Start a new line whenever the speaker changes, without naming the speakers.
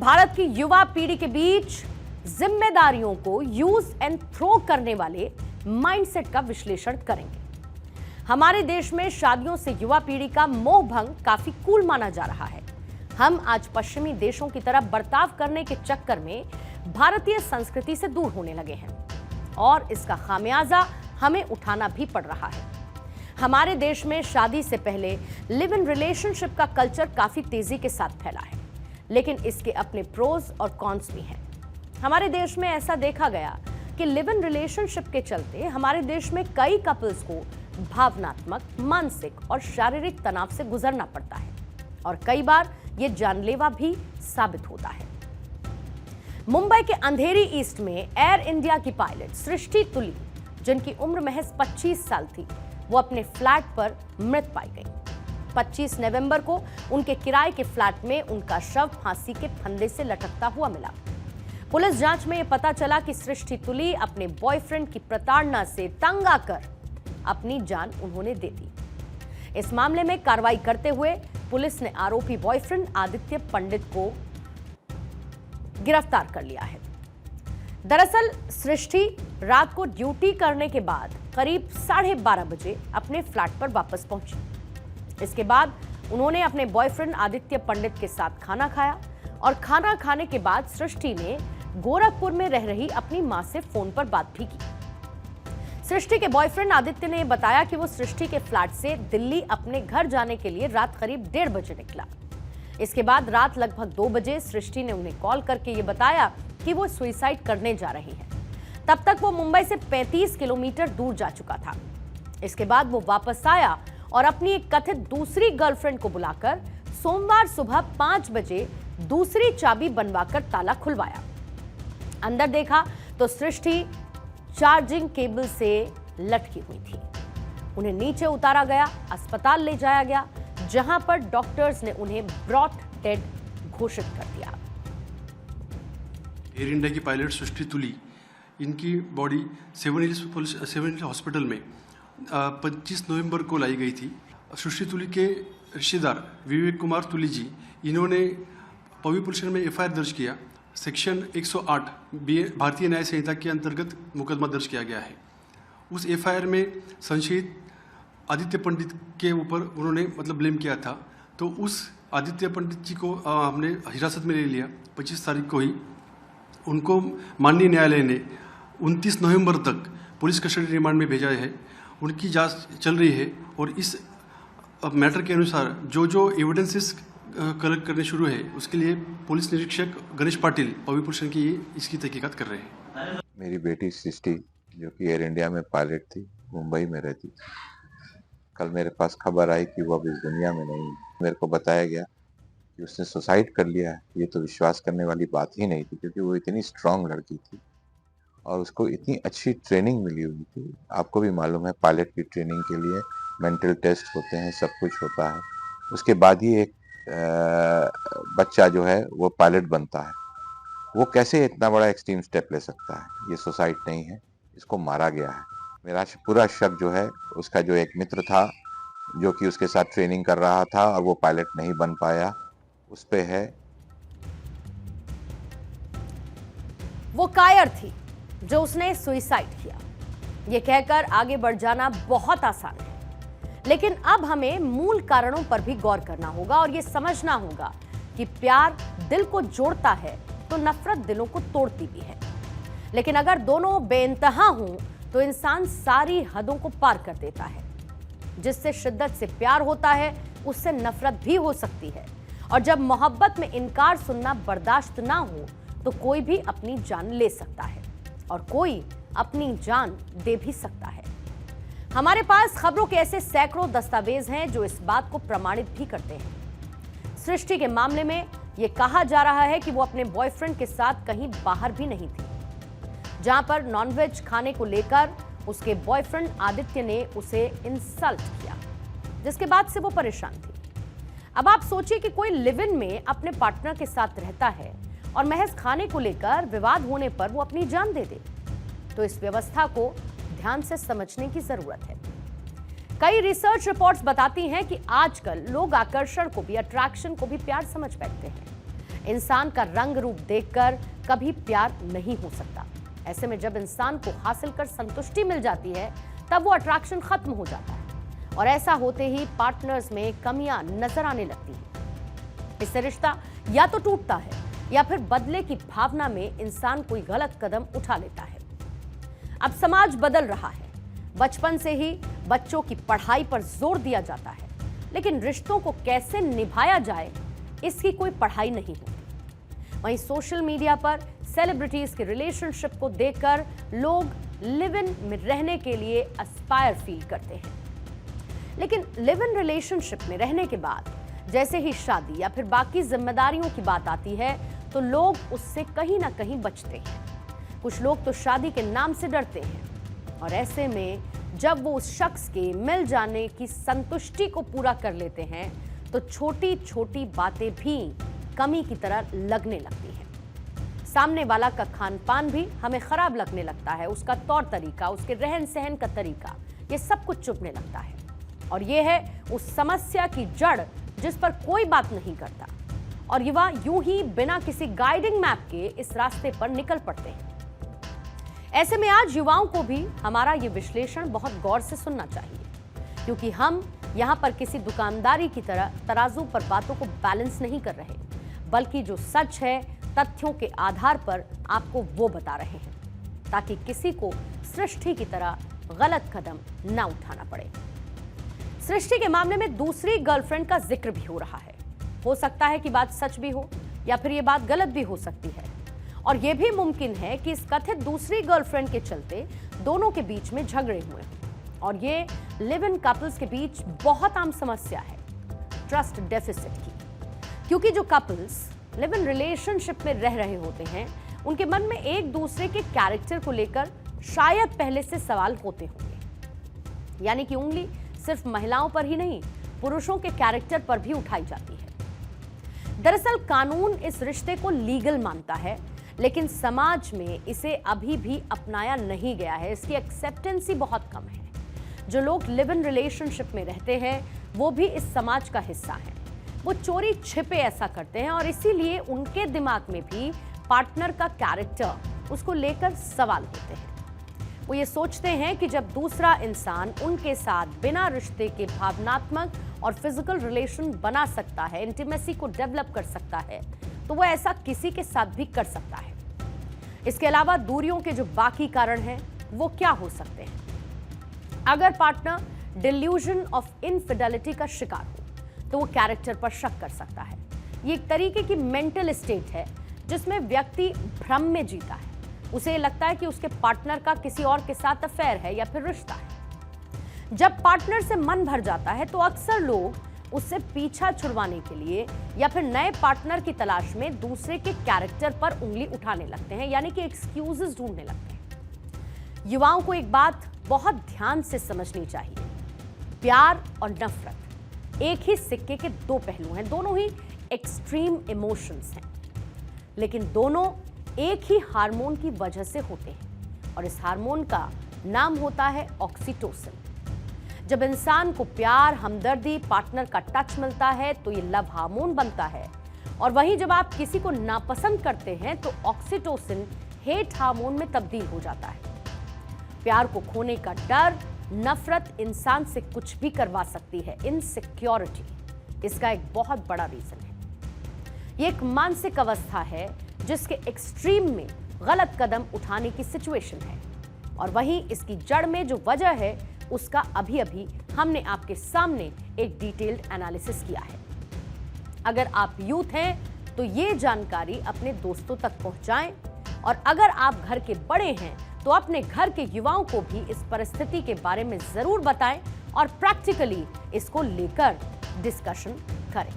भारत की युवा पीढ़ी के बीच जिम्मेदारियों को यूज एंड थ्रो करने वाले माइंडसेट का विश्लेषण करेंगे। हमारे देश में शादियों से युवा पीढ़ी का मोह भंग काफी कूल माना जा रहा है। हम आज पश्चिमी देशों की तरह बर्ताव करने के चक्कर में भारतीय संस्कृति से दूर होने लगे हैं और इसका खामियाजा हमें उठाना भी पड़ रहा है। हमारे देश में शादी से पहले लिव इन रिलेशनशिप का कल्चर काफी तेजी के साथ फैला है, लेकिन इसके अपने प्रोज और कॉन्स भी हैं। हमारे देश में ऐसा देखा गया कि लिव इन रिलेशनशिप के चलते हमारे देश में कई कपल्स को भावनात्मक, मानसिक और शारीरिक तनाव से गुजरना पड़ता है और कई बार ये जानलेवा भी साबित होता है। मुंबई के अंधेरी ईस्ट में एयर इंडिया की पायलट सृष्टि तुली, जिनकी उम्र महज 25 साल थी, वो अपने फ्लैट पर मृत पाई गई। 25 नवंबर को उनके किराए के फ्लैट में उनका शव फांसी के फंदे से लटकता हुआ मिला। पुलिस जांच में यह पता चला कि सृष्टि तुली अपने बॉयफ्रेंड की प्रताड़ना से तंग आकर अपनी जान उन्होंने दे दी। इस मामले में कार्रवाई करते हुए पुलिस ने आरोपी बॉयफ्रेंड आदित्य पंडित को गिरफ्तार कर लिया है। दरअसल सृष्टि रात को ड्यूटी करने के बाद करीब 12:30 बजे अपने फ्लैट पर वापस पहुंची। इसके बाद उन्होंने अपने बॉयफ्रेंड आदित्य पंडित के साथ खाना खाया और खाना खाने के बाद सृष्टि ने गोरखपुर में रह रही अपनी मां से फोन पर बात भी की। सृष्टि के बॉयफ्रेंड आदित्य ने बताया कि वो सृष्टि के फ्लैट से दिल्ली अपने घर जाने के लिए रात करीब 1:30 बजे निकला। इसके बाद रात लगभग 2 बजे सृष्टि ने उन्हें कॉल करके ये बताया कि वो सुसाइड करने जा रही है। तब तक वो मुंबई से 35 किलोमीटर दूर जा चुका था। इसके बाद वो वापस आया और अपनी एक कथित दूसरी गर्लफ्रेंड को बुलाकर सोमवार सुबह 5 बजे दूसरी चाबी बनवाकर ताला खुलवाया। अंदर देखा तो सृष्टि चार्जिंग केबल से लटकी हुई थी। उन्हें नीचे उतारा गया, अस्पताल ले जाया गया, जहां पर डॉक्टर्स ने उन्हें ब्रॉट डेड घोषित कर दिया।
एयर इंडिया की पायलट सृष्टि तुली, इनकी बॉडी सेवन हिल्स हॉस्पिटल में 25 नवंबर को लाई गई थी। सृष्टि तुली के रिश्तेदार विवेक कुमार तुली जी, इन्होंने पवी पुलिस में एफआईआर दर्ज किया। सेक्शन 108 भारतीय न्याय संहिता के अंतर्गत मुकदमा दर्ज किया गया है। उस एफआईआर में संशयित आदित्य पंडित के ऊपर उन्होंने ब्लेम किया था, तो उस आदित्य पंडित जी को हमने हिरासत में ले लिया। 25 तारीख को ही उनको माननीय न्यायालय ने 29 नवंबर तक पुलिस कस्टडी रिमांड में भेजा है। उनकी जांच चल रही है और इस मैटर के अनुसार जो एविडेंसेस कलेक्ट करने शुरू है, उसके लिए पुलिस निरीक्षक गणेश पाटिल पवी पुलिस की इसकी तहकीकात कर रहे हैं।
मेरी बेटी सृष्टि, जो कि एयर इंडिया में पायलट थी, मुंबई में रहती, कल मेरे पास खबर आई कि वो अब इस दुनिया में नहीं। मेरे को बताया गया कि उसने सुसाइड कर लिया है। ये तो विश्वास करने वाली बात ही नहीं थी, क्योंकि वो इतनी स्ट्रांग लड़की थी और उसको इतनी अच्छी ट्रेनिंग मिली हुई थी। आपको भी मालूम है, पायलट की ट्रेनिंग के लिए मेंटल टेस्ट होते हैं, सब कुछ होता है। उसके बाद ही एक बच्चा जो है वो पायलट बनता है। वो कैसे इतना बड़ा एक्सट्रीम स्टेप ले सकता है? ये सुसाइड नहीं है, इसको मारा गया है। मेरा पूरा शक जो है, उसका जो एक मित्र था जो कि उसके साथ ट्रेनिंग कर रहा था और वो पायलट नहीं बन पाया, उस पे है।
वो कायर थी जो उसने सुसाइड किया। ये कहकर आगे बढ़ जाना बहुत आसान है, लेकिन अब हमें मूल कारणों पर भी गौर करना होगा और ये समझना होगा कि प्यार दिल को जोड़ता है तो नफरत दिलों को तोड़ती भी है। लेकिन अगर दोनों बेइंतहा हों तो इंसान सारी हदों को पार कर देता है। जिससे शिद्दत से प्यार होता है, उससे नफरत भी हो सकती है। और जब मोहब्बत में इनकार सुनना बर्दाश्त ना हो तो कोई भी अपनी जान ले सकता है और कोई अपनी जान दे भी सकता है। हमारे पास खबरों के ऐसे सैकड़ों दस्तावेज हैं जो इस बात को प्रमाणित भी करते हैं। सृष्टि के मामले में यह कहा जा रहा है कि वो अपने बॉयफ्रेंड के साथ कहीं बाहर भी नहीं थी, जहां पर नॉनवेज खाने को लेकर उसके बॉयफ्रेंड आदित्य ने उसे इंसल्ट किया, जिसके बाद से वो परेशान थी। अब आप सोचिए कि कोई लिव इन में अपने पार्टनर के साथ रहता है और महज खाने को लेकर विवाद होने पर वो अपनी जान दे दे, तो इस व्यवस्था को ध्यान से समझने की जरूरत है। कई रिसर्च रिपोर्ट्स बताती हैं कि आजकल लोग आकर्षण को भी, अट्रैक्शन को भी प्यार समझ बैठते हैं। इंसान का रंग रूप देखकर कभी प्यार नहीं हो सकता। ऐसे में जब इंसान को हासिल कर संतुष्टि मिल जाती है तब वो अट्रैक्शन खत्म हो जाता है और ऐसा होते ही पार्टनर्स में कमियां नजर आने लगती हैं। इससे रिश्ता या तो टूटता है या फिर बदले की भावना में इंसान कोई गलत कदम उठा लेता है। अब समाज बदल रहा है। बचपन से ही बच्चों की पढ़ाई पर जोर दिया जाता है, लेकिन रिश्तों को कैसे निभाया जाए इसकी कोई पढ़ाई नहीं होती। वहीं सोशल मीडिया पर सेलिब्रिटीज के रिलेशनशिप को देखकर लोग लिव इन में रहने के लिए एस्पायर फील करते हैं, लेकिन लिव इन रिलेशनशिप में रहने के बाद जैसे ही शादी या फिर बाकी जिम्मेदारियों की बात आती है तो लोग उससे कहीं ना कहीं बचते हैं। कुछ लोग तो शादी के नाम से डरते हैं और ऐसे में जब वो उस शख्स के मिल जाने की संतुष्टि को पूरा कर लेते हैं तो छोटी छोटी बातें भी कमी की तरह लगने लगती हैं। सामने वाला का खान पान भी हमें खराब लगने लगता है, उसका तौर तरीका, उसके रहन सहन का तरीका, ये सब कुछ चुभने लगता है। और ये है उस समस्या की जड़ जिस पर कोई बात नहीं करता और युवा यूं ही बिना किसी गाइडिंग मैप के इस रास्ते पर निकल पड़ते हैं। ऐसे में आज युवाओं को भी हमारा ये विश्लेषण बहुत गौर से सुनना चाहिए, क्योंकि हम यहाँ पर किसी दुकानदारी की तरह तराजू पर बातों को बैलेंस नहीं कर रहे, बल्कि जो सच है तथ्यों के आधार पर आपको वो बता रहे हैं, ताकि किसी को सृष्टि की तरह गलत कदम ना उठाना पड़े। सृष्टि के मामले में दूसरी गर्लफ्रेंड का जिक्र भी हो रहा है। हो सकता है कि बात सच भी हो या फिर ये बात गलत भी हो सकती है, और यह भी मुमकिन है कि इस कथित दूसरी गर्लफ्रेंड के चलते दोनों के बीच में झगड़े हुए हैं। और ये लिव इन कपल्स के बीच बहुत आम समस्या है, ट्रस्ट डेफिसिट की, क्योंकि जो कपल्स लिव इन रिलेशनशिप में रह रहे होते हैं उनके मन में एक दूसरे के कैरेक्टर को लेकर शायद पहले से सवाल होते होंगे। यानी कि उंगली सिर्फ महिलाओं पर ही नहीं, पुरुषों के कैरेक्टर पर भी उठाई जाती है। दरअसल कानून इस रिश्ते को लीगल मानता है, लेकिन समाज में इसे अभी भी अपनाया नहीं गया है। इसकी एक्सेप्टेंसी बहुत कम है। जो लोग लिव इन रिलेशनशिप में रहते हैं वो भी इस समाज का हिस्सा हैं। वो चोरी छिपे ऐसा करते हैं और इसीलिए उनके दिमाग में भी पार्टनर का कैरेक्टर, उसको लेकर सवाल होते हैं। वो ये सोचते हैं कि जब दूसरा इंसान उनके साथ बिना रिश्ते के भावनात्मक और फिजिकल रिलेशन बना सकता है, इंटीमेसी को डेवलप कर सकता है, तो वो ऐसा किसी के साथ भी कर सकता है। इसके अलावा दूरियों के जो बाकी कारण हैं वो क्या हो सकते हैं? अगर पार्टनर डिल्यूजन ऑफ इनफिडेलिटी का शिकार हो तो वो कैरेक्टर पर शक कर सकता है। ये एक तरीके की मेंटल स्टेट है जिसमें व्यक्ति भ्रम में जीता है। उसे लगता है कि उसके पार्टनर का किसी और के साथ अफेयर है या फिर रिश्ता है। जब पार्टनर से मन भर जाता है तो अक्सर लोग उससे पीछा छुड़वाने के लिए या फिर नए पार्टनर की तलाश में दूसरे के कैरेक्टर पर उंगली उठाने लगते हैं, यानी कि एक्सक्यूजेस ढूंढने लगते हैं। युवाओं को एक बात बहुत ध्यान से समझनी चाहिए, प्यार और नफरत एक ही सिक्के के दो पहलू हैं, दोनों ही एक्सट्रीम इमोशंस हैं, लेकिन दोनों एक ही हार्मोन की वजह से होते हैं और इस हार्मोन का नाम होता है ऑक्सीटोसिन। जब इंसान को प्यार, हमदर्दी, पार्टनर का टच मिलता है तो ये लव हार्मोन बनता है, और वहीं जब आप किसी को नापसंद करते हैं तो ऑक्सीटोसिन हेट हार्मोन में तब्दील हो जाता है। प्यार को खोने का डर, नफरत इंसान से कुछ भी करवा सकती है, इनसिक्योरिटी इसका एक बहुत बड़ा रीजन है। ये एक मानसिक अवस्था है जिसके एक्सट्रीम में गलत कदम उठाने की सिचुएशन है, और वहीं इसकी जड़ में जो वजह है उसका अभी अभी हमने आपके सामने एक डिटेल्ड एनालिसिस किया है। अगर आप यूथ हैं तो ये जानकारी अपने दोस्तों तक पहुंचाएं, और अगर आप घर के बड़े हैं तो अपने घर के युवाओं को भी इस परिस्थिति के बारे में जरूर बताएं और प्रैक्टिकली इसको लेकर डिस्कशन करें।